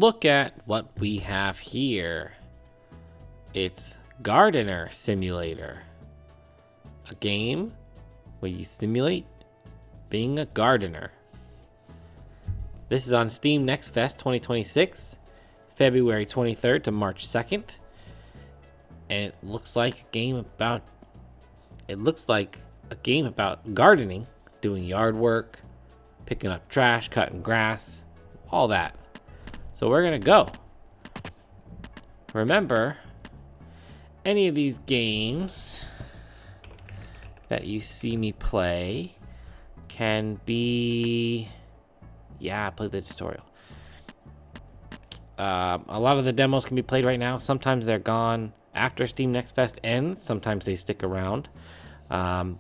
look at what we have here. It's Gardener Simulator, a game where you simulate being a gardener. This is on Steam Next Fest 2026, February 23rd to March 2nd. And it looks like a game about gardening, doing yard work, picking up trash, cutting grass, all that. So we're gonna go. Remember, any of these games that you see me play can be, play the tutorial. A lot of the demos can be played right now. Sometimes they're gone after Steam Next Fest ends. Sometimes they stick around.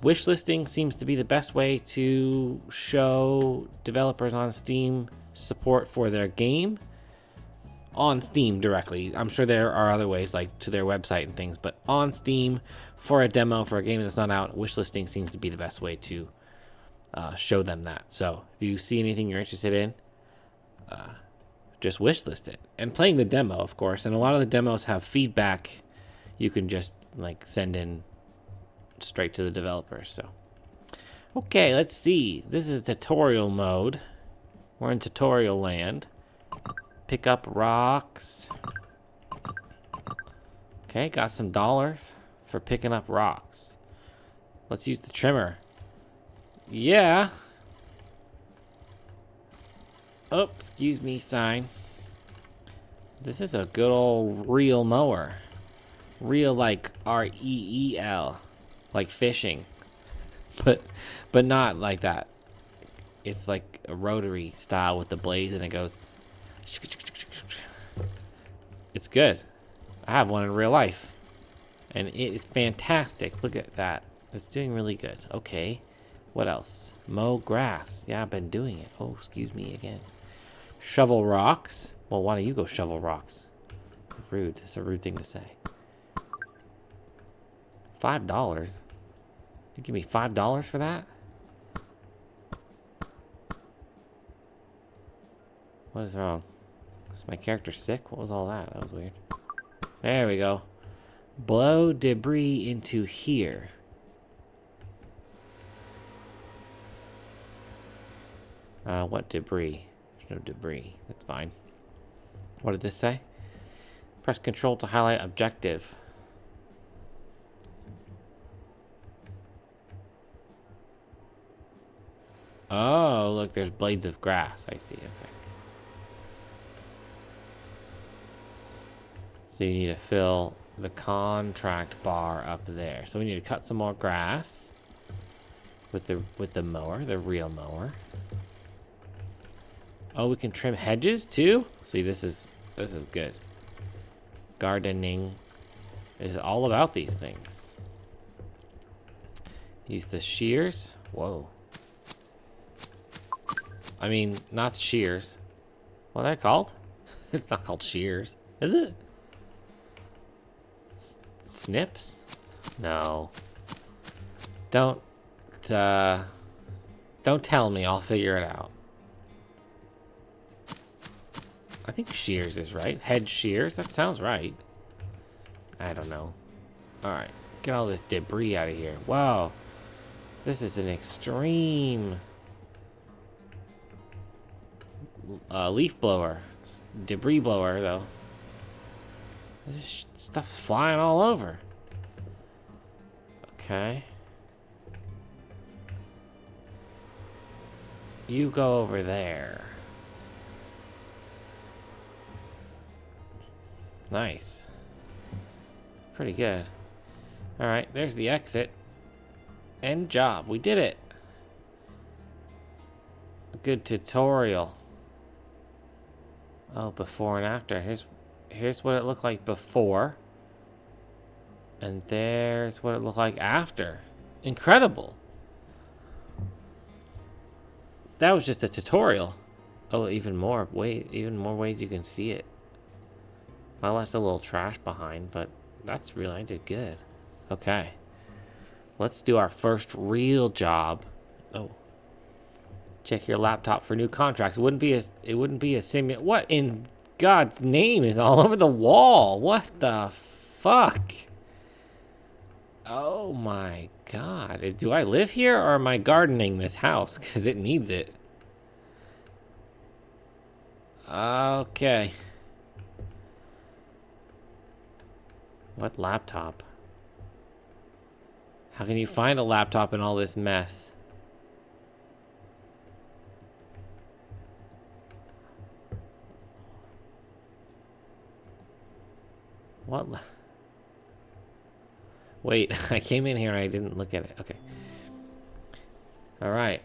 Wish listing seems to be the best way to show developers on Steam support for their game on Steam directly. I'm sure there are other ways, like to their website and things, but on Steam for a demo for a game that's not out, wish listing seems to be the best way to show them that. So if you see anything you're interested in, just wish list it. And playing the demo, of course, and a lot of the demos have feedback you can just like send in straight to the developers. So okay, let's see. This is tutorial mode. We're in tutorial land. Pick up rocks. Okay, got some dollars for picking up rocks. Let's use the trimmer. Yeah. Oh, excuse me, sign. This is a good old reel mower. Reel like R-E-E-L. Like fishing. But not like that. It's like a rotary style with the blades and it goes. It's good. I have one in real life. And it is fantastic. Look at that. It's doing really good. Okay. What else? Mow grass. Yeah, I've been doing it. Oh, excuse me again. Shovel rocks. Well, why don't you go shovel rocks? Rude. It's a rude thing to say. $5? You give me $5 for that? What is wrong? Is my character sick? What was all that? That was weird. There we go. Blow debris into here. What debris? There's no debris. That's fine. What did this say? Press Control to highlight objective. Oh, look, there's blades of grass. I see. Okay. So you need to fill the contract bar up there. So we need to cut some more grass with the mower, the real mower. Oh, we can trim hedges too? See, this is good. Gardening is all about these things. Use the shears. Whoa. I mean, not shears. What are they called? It's not called shears, is it? Snips? No. Don't tell me. I'll figure it out. I think shears is right. Hedge shears. That sounds right. I don't know. All right. Get all this debris out of here. Wow. This is an extreme leaf blower. It's debris blower, though. This stuff's flying all over. Okay. You go over there. Nice. Pretty good. Alright, there's the exit. End job. We did it. A good tutorial. Oh, before and after. Here's what it looked like before. And there's what it looked like after. Incredible. That was just a tutorial. Oh, even more ways you can see it. I left a little trash behind, but that's really, I did good. Okay. Let's do our first real job. Oh. Check your laptop for new contracts. It wouldn't be a simulator. What in God's name is all over the wall. What the fuck? Oh my God. Do I live here or am I gardening this house? Because it needs it. Okay. What laptop? How can you find a laptop in all this mess? What? Wait, I came in here and I didn't look at it. Okay. All right.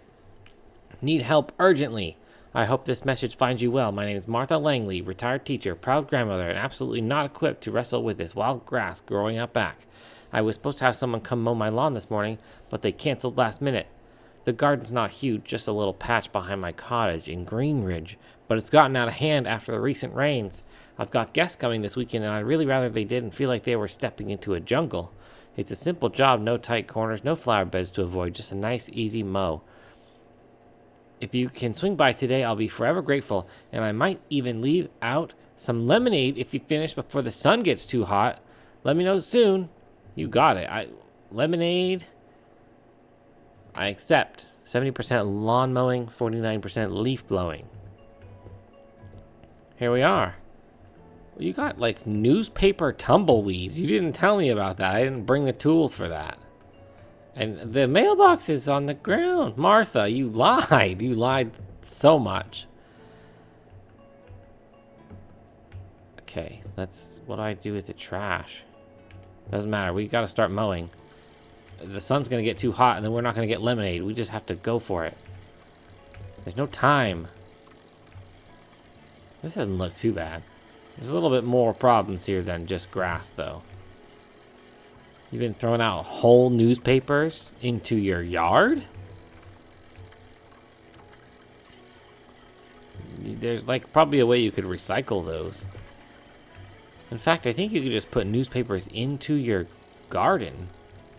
Need help urgently. I hope this message finds you well. My name is Martha Langley, retired teacher, proud grandmother, and absolutely not equipped to wrestle with this wild grass growing up back. I was supposed to have someone come mow my lawn this morning, but they canceled last minute. The garden's not huge, just a little patch behind my cottage in Greenridge, but it's gotten out of hand after the recent rains. I've got guests coming this weekend, and I'd really rather they didn't feel like they were stepping into a jungle. It's a simple job, no tight corners, no flower beds to avoid, just a nice, easy mow. If you can swing by today, I'll be forever grateful, and I might even leave out some lemonade if you finish before the sun gets too hot. Let me know soon. You got it. Lemonade. I accept. 70% lawn mowing, 49% leaf blowing. Here we are. You got like newspaper tumbleweeds. You didn't tell me about that. I didn't bring the tools for that. And the mailbox is on the ground. Martha, you lied. You lied so much. Okay, what do I do with the trash? Doesn't matter. We got to start mowing. The sun's going to get too hot, and then we're not going to get lemonade. We just have to go for it. There's no time. This doesn't look too bad. There's a little bit more problems here than just grass, though. You've been throwing out whole newspapers into your yard? There's like probably a way you could recycle those. In fact, I think you could just put newspapers into your garden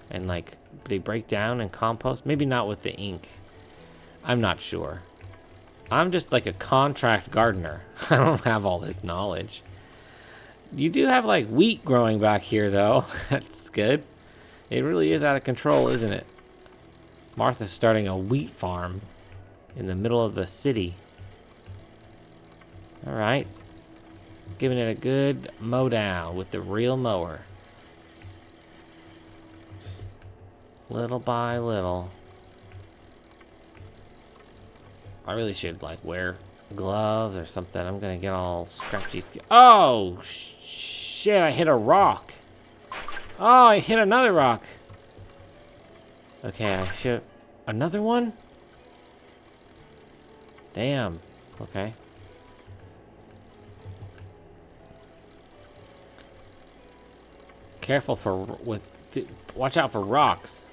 and like they break down and compost. Maybe not with the ink. I'm not sure. I'm just like a contract gardener. I don't have all this knowledge. You do have like wheat growing back here though. That's good. It really is out of control, isn't it? Martha's starting a wheat farm in the middle of the city. All right. Giving it a good mow down with the real mower. Just little by little. I really should like wear gloves or something. I'm gonna get all scratchy. Oh, shit, I hit a rock. Oh, I hit another rock. Okay, I should... Another one? Damn. Okay. Careful watch out for rocks.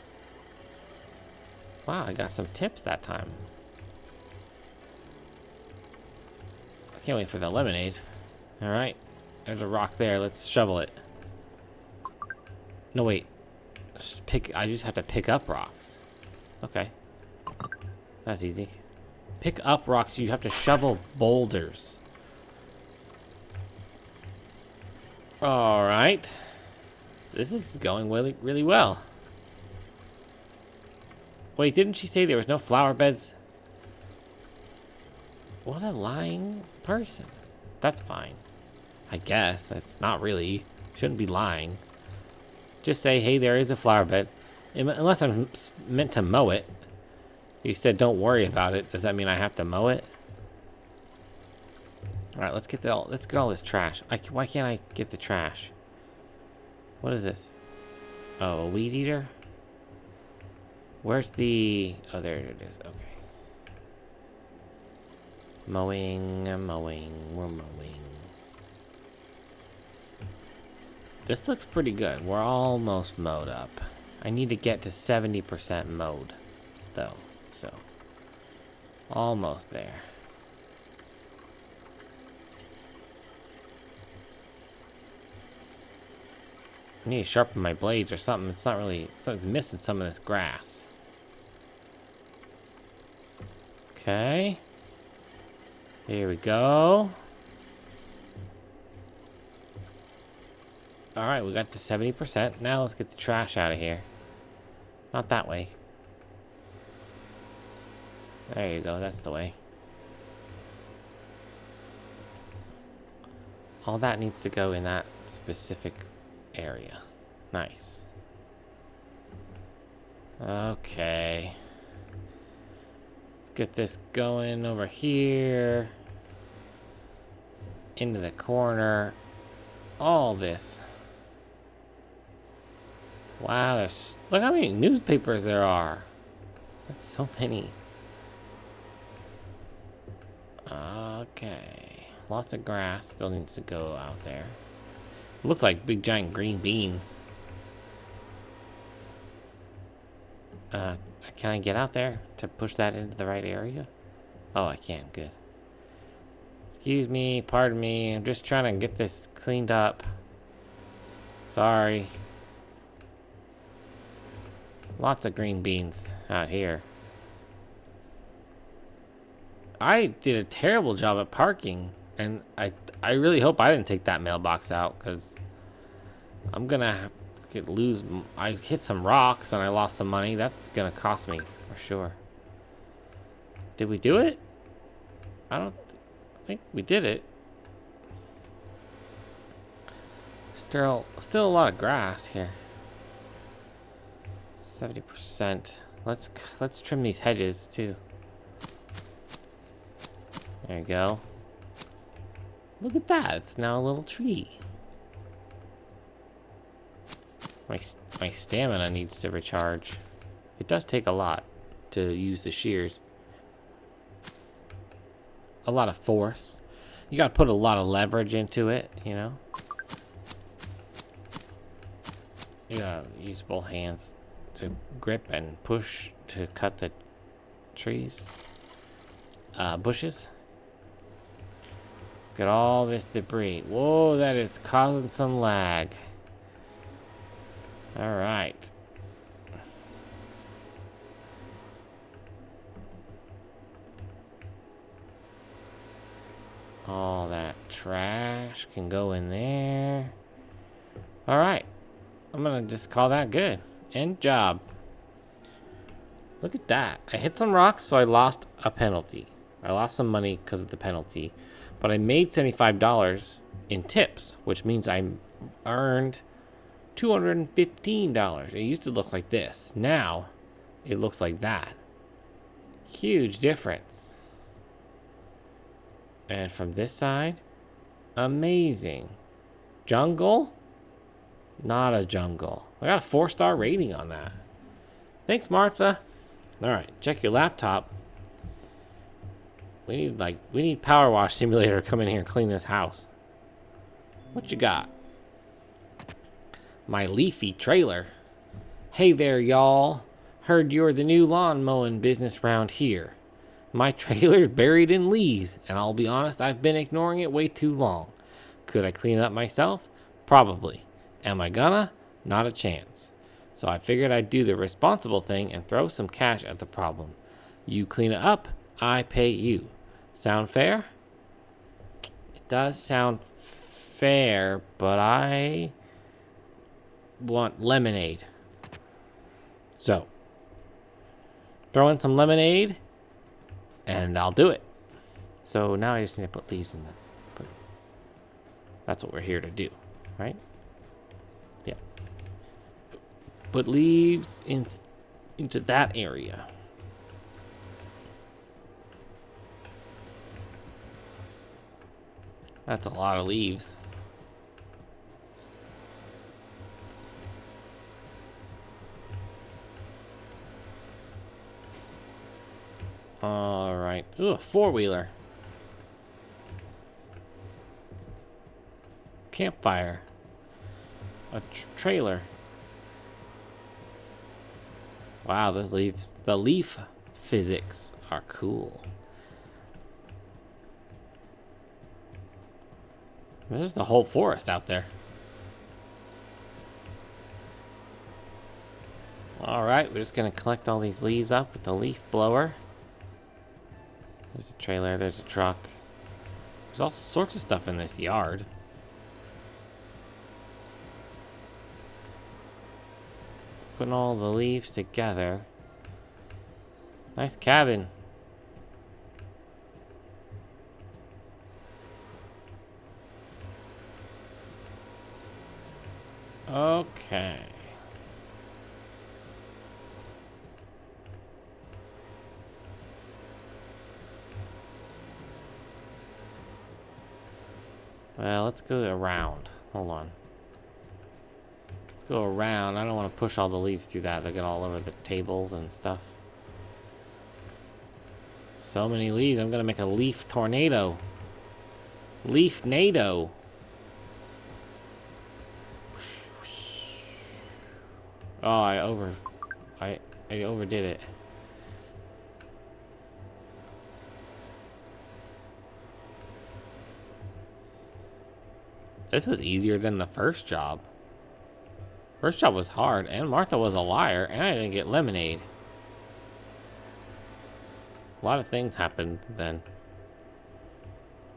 Wow, I got some tips that time. I can't wait for the lemonade. All right, there's a rock there. Let's shovel it. No, wait. I just have to pick up rocks. Okay. That's easy. Pick up rocks. You have to shovel boulders. All right. This is going really, really well. Wait, didn't she say there was no flower beds? What a lying person. That's fine. I guess. That's not really. Shouldn't be lying. Just say, hey, there is a flower bed. Unless I'm meant to mow it. You said don't worry about it. Does that mean I have to mow it? All right, let's get all this trash. Why can't I get the trash? What is this? Oh, a weed eater? Where's the... Oh, there it is. Okay. Mowing, we're mowing. This looks pretty good. We're almost mowed up. I need to get to 70% mowed, though. So, almost there. I need to sharpen my blades or something. It's not really... It's missing some of this grass. Okay. Here we go. All right, we got to 70%. Now let's get the trash out of here. Not that way. There you go. That's the way. All that needs to go in that specific area. Nice. Okay. Let's get this going over here. Into the corner. All this. Wow, look how many newspapers there are. That's so many. Okay. Lots of grass still needs to go out there. Looks like big giant green beans. Can I get out there to push that into the right area? Oh, I can. Good. Excuse me, pardon me. I'm just trying to get this cleaned up. Sorry. Lots of green beans out here. I did a terrible job at parking, and I really hope I didn't take that mailbox out, because I'm gonna lose. I hit some rocks and I lost some money. That's gonna cost me for sure. Did we do it? I don't think we did it. Still a lot of grass here. 70%. Let's trim these hedges too. There you go. Look at that. It's now a little tree. My stamina needs to recharge. It does take a lot to use the shears. A lot of force. You gotta put a lot of leverage into it, you know? You gotta use both hands to grip and push to cut the trees. Bushes. Let's get all this debris. Whoa, that is causing some lag. All right. All that trash can go in there. All right. I'm gonna just call that good. End job. Look at that. I hit some rocks, so I lost a penalty. I lost some money because of the penalty. But I made $75 in tips, which means I earned $215. It used to look like this. Now, it looks like that. Huge difference. And from this side, amazing. Jungle? Not a jungle. I got a 4-star rating on that. Thanks, Martha. All right, check your laptop. We need Power Wash Simulator to come in here and clean this house. What you got? My leafy trailer. Hey there, y'all. Heard you're the new lawn mowing business round here. My trailer's buried in leaves, and I'll be honest, I've been ignoring it way too long. Could I clean it up myself? Probably. Am I gonna? Not a chance. So I figured I'd do the responsible thing and throw some cash at the problem. You clean it up, I pay you. Sound fair? It does sound fair, but I want lemonade. So, throw in some lemonade, and I'll do it. So now I just need to put leaves in that. But that's what we're here to do, right? Yeah. Put leaves into that area. That's a lot of leaves. All right. Ooh, a 4-wheeler. Campfire. A trailer. Wow, those leaves. The leaf physics are cool. There's the whole forest out there. All right, we're just gonna collect all these leaves up with the leaf blower. There's a trailer, there's a truck. There's all sorts of stuff in this yard. Putting all the leaves together. Nice cabin. Okay. Well, let's go around. Hold on. Let's go around. I don't want to push all the leaves through that. They get all over the tables and stuff. So many leaves. I'm going to make a leaf tornado. Leaf-nado. Oh, I overdid it. This was easier than the first job. First job was hard, and Martha was a liar, and I didn't get lemonade. A lot of things happened then.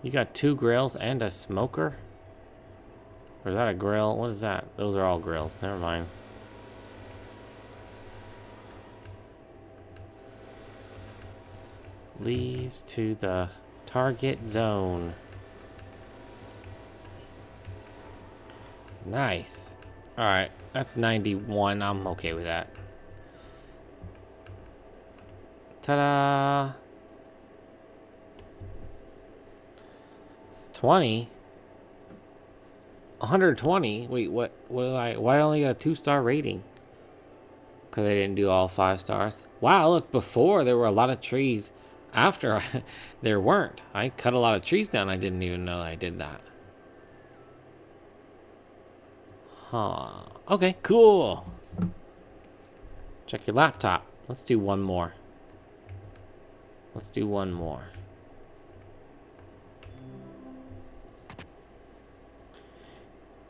You got 2 grills and a smoker? Or is that a grill? What is that? Those are all grills. Never mind. Leads to the target zone. Nice. Alright, that's 91. I'm okay with that. Ta-da! 20? 120? Wait, what did why did I only get a 2-star rating? Because I didn't do all 5 stars. Wow, look, before there were a lot of trees. After, there weren't. I cut a lot of trees down. I didn't even know I did that. Huh. Okay, cool. Check your laptop. Let's do one more. Let's do one more.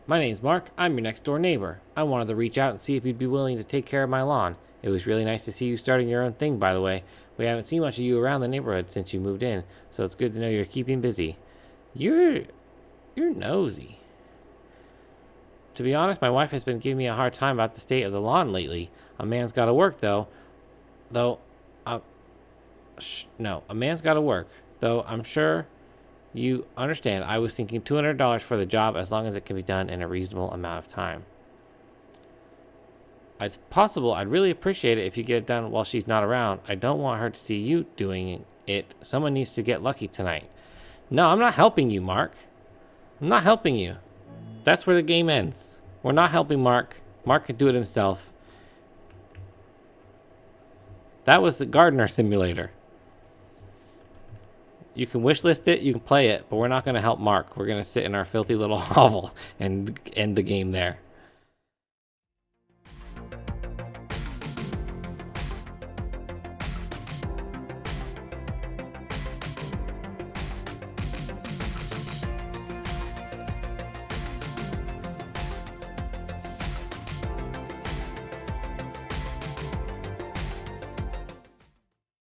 My name's Mark. I'm your next door neighbor. I wanted to reach out and see if you'd be willing to take care of my lawn. It was really nice to see you starting your own thing, by the way. We haven't seen much of you around the neighborhood since you moved in, so it's good to know you're keeping busy. You're nosy. To be honest, my wife has been giving me a hard time about the state of the lawn lately. A man's got to work, though. A man's got to work. Though I'm sure you understand, I was thinking $200 for the job as long as it can be done in a reasonable amount of time. It's possible. I'd really appreciate it if you get it done while she's not around. I don't want her to see you doing it. Someone needs to get lucky tonight. No, I'm not helping you, Mark. I'm not helping you. That's where the game ends. We're not helping Mark. Mark can do it himself. That was the gardener simulator. You can wishlist it, you can play it, but we're not going to help Mark. We're going to sit in our filthy little hovel and end the game there.